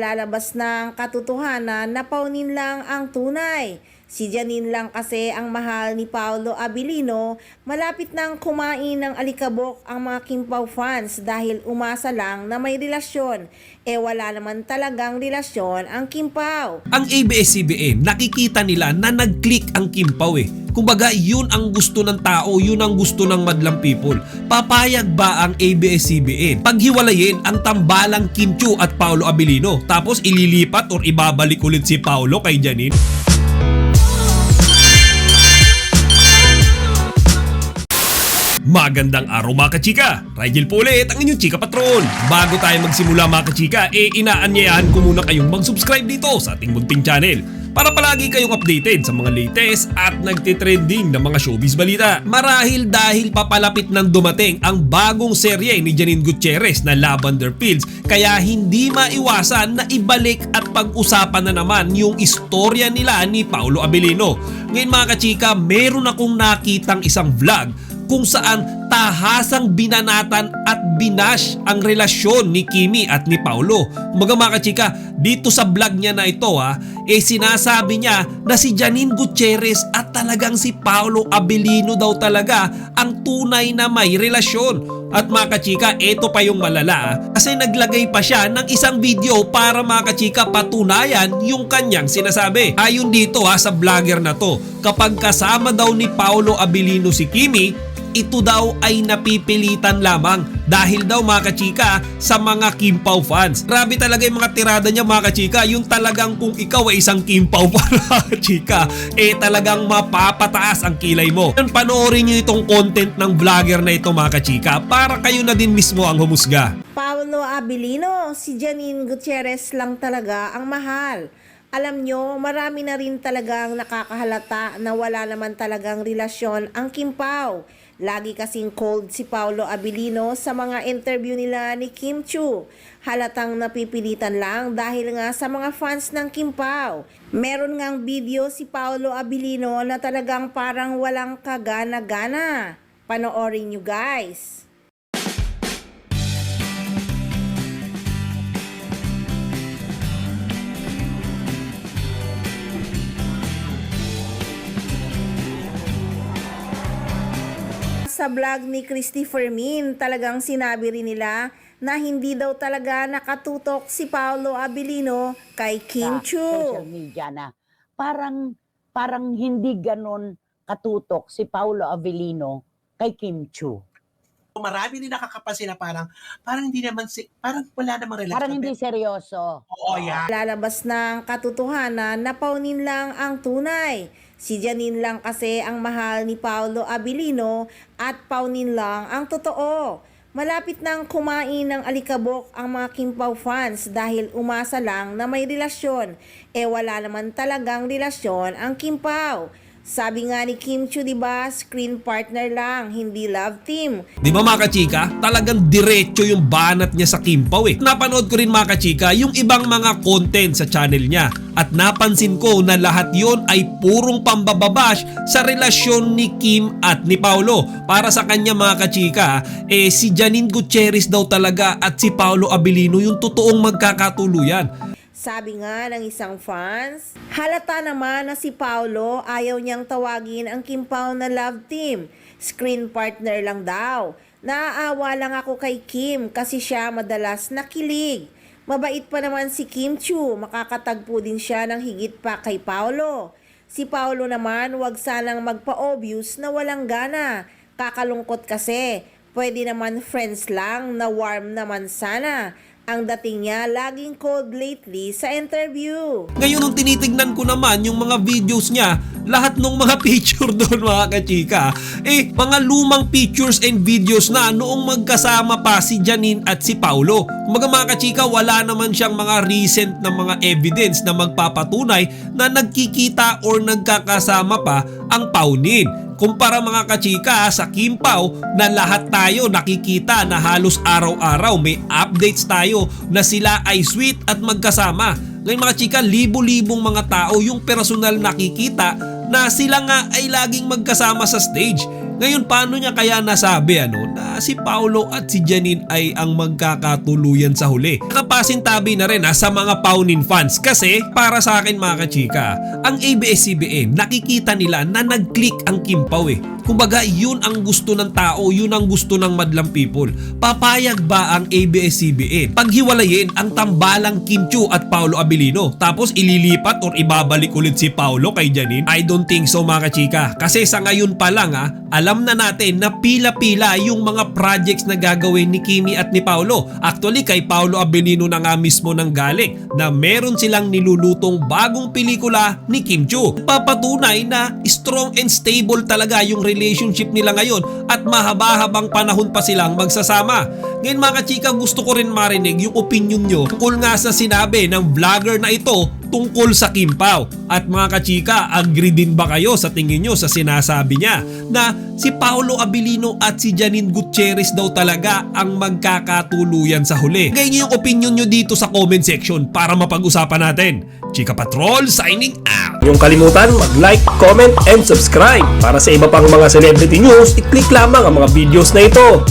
Lalabas ng katotohanan na Paunin lang ang tunay. Si Janine lang kasi ang mahal ni Paolo Abilino. Malapit nang kumain ng alikabok ang mga Kimpaw fans dahil umasa lang na may relasyon. Wala naman talagang relasyon ang Kimpaw. Ang ABS-CBN, nakikita nila na nag-click ang Kimpaw Kumbaga, yun ang gusto ng tao, yun ang gusto ng madlang people. Papayag ba ang ABS-CBN paghiwalayin ang tambalang Kim Chiu at Paolo Abilino tapos ililipat or ibabalik ulit si Paolo kay Janine? Magandang araw mga kachika! Rigel po ulit ang inyong chika patron. Bago tayo magsimula mga kachika, inaanyayahan ko muna kayong mag-subscribe dito sa ating munting channel para palagi kayong updated sa mga latest at nagtitrending na mga showbiz balita. Marahil dahil papalapit nang dumating ang bagong serye ni Janine Gutierrez na Lavender Fields, kaya hindi maiwasan na ibalik at pag-usapan na naman yung istorya nila ni Paolo Abilino. Ngayon mga kachika, meron akong nakitang isang vlog kung saan tahasang binanatan at binash ang relasyon ni Kimi at ni Paolo. Mga kachika, dito sa vlog niya na ito sinasabi niya na si Janine Gutierrez at talagang si Paolo Abilino daw talaga ang tunay na may relasyon. At mga kachika, ito pa yung malala kasi naglagay pa siya ng isang video para mga kachika patunayan yung kanyang sinasabi. Ayon dito sa vlogger na to, kapag kasama daw ni Paolo Abilino si Kimi, ito daw ay napipilitan lamang dahil daw mga kachika sa mga Kimpaw fans. Grabe talaga yung mga tirada niya mga kachika, yung talagang kung ikaw ay isang Kimpaw fan mga kachika, talagang mapapataas ang kilay mo. Panoorin niyo itong content ng vlogger na ito mga kachika para kayo na din mismo ang humusga. Paolo Abilino, si Janine Gutierrez lang talaga ang mahal. Alam nyo, marami na rin talagang nakakahalata na wala naman talagang relasyon ang Kimpaw. Lagi kasing cold si Paolo Abilino sa mga interview nila ni Kim Chiu. Halatang napipilitan lang dahil nga sa mga fans ng Kimpaw. Meron ngang video si Paolo Abilino na talagang parang walang kagana-gana. Panoorin nyo guys. Sa vlog ni Christy Fermin, talagang sinabi rin nila na hindi daw talaga nakatutok si Paolo Abilino kay Kim Chiu. Social media na parang hindi ganon katutok si Paolo Abilino kay Kim Chiu. Marami din nakakapansin na parang hindi naman parang wala namang relasyon. Parang hindi seryoso. Oo, yeah. Lalabas ng katotohanan na Paunin lang ang tunay. Si Janine lang kasi ang mahal ni Paolo Abilino at Paunin lang ang totoo. Malapit nang kumain ng alikabok ang mga Kimpaw fans dahil umasa lang na may relasyon. Wala naman talagang relasyon ang Kimpaw. Sabi nga ni Kim Chiu, diba, screen partner lang, hindi love team. Di ba mga kachika? Talagang diretso yung banat niya sa Kimpaw Napanood ko rin mga kachika yung ibang mga content sa channel niya. At napansin ko na lahat yon ay purong pambababash sa relasyon ni Kim at ni Paolo. Para sa kanya mga kachika, si Janine Gutierrez daw talaga at si Paolo Abilino yung totoong magkakatuluyan. Sabi nga ng isang fans, halata naman na si Paolo ayaw niyang tawagin ang Kimpaw na love team. Screen partner lang daw. Naaawa lang ako kay Kim kasi siya madalas nakilig. Mabait pa naman si Kim Chiu, makakatagpo din siya ng higit pa kay Paolo. Si Paolo naman wag sanang magpa-obvious na walang gana. Kakalungkot kasi, pwede naman friends lang na warm naman sana. Ang dating niya laging cold lately sa interview. Ngayon nung tinitignan ko naman yung mga videos niya, lahat ng mga picture doon mga kachika, mga lumang pictures and videos na noong magkasama pa si Janine at si Paolo. Mga kachika, wala naman siyang mga recent na mga evidence na magpapatunay na nagkikita or nagkakasama pa ang Paunin. Kumpara mga kachika sa Kimpaw na lahat tayo nakikita na halos araw-araw may updates tayo na sila ay sweet at magkasama. Ngayon mga chika, libo-libong mga tao yung personal nakikita na sila nga ay laging magkasama sa stage. Ngayon, paano niya kaya nasabi na si Paolo at si Janine ay ang magkakatuluyan sa huli? Para pasintabi na rin sa mga Paunin fans kasi para sa akin mga kachika, ang ABS-CBN nakikita nila na nag-click ang Kim Pao eh. Kumbaga yun ang gusto ng tao, yun ang gusto ng madlang people. Papayag ba ang ABS-CBN paghiwalayin ang tambalang Kim Chiu at Paolo Abilino tapos ililipat or ibabalik ulit si Paolo kay Janine? I don't think so mga kachika. Kasi sa ngayon pa lang alam na natin na pila-pila yung mga projects na gagawin ni Kimi at ni Paolo. Actually kay Paolo Abilino na nga mismo nang galing na meron silang nilulutong bagong pelikula ni Kim Chiu. Papatunay na strong and stable talaga yung relationship nila ngayon at mahaba-habang panahon pa silang magsasama. Ngayon mga kachika, gusto ko rin marinig yung opinion nyo tungkol nga sa sinabi ng vlogger na ito tungkol sa Kim Pao. At mga kachika, agree din ba kayo sa tingin nyo sa sinasabi niya na si Paolo Abilino at si Janine Gutierrez daw talaga ang magkakatuluyan sa huli? Ngayon yung opinion nyo dito sa comment section para mapag-usapan natin. Chika Patrol signing out! Yung kalimutan mag-like, comment, and subscribe. Para sa iba pang mga celebrity news, i-click lamang ang mga videos na ito.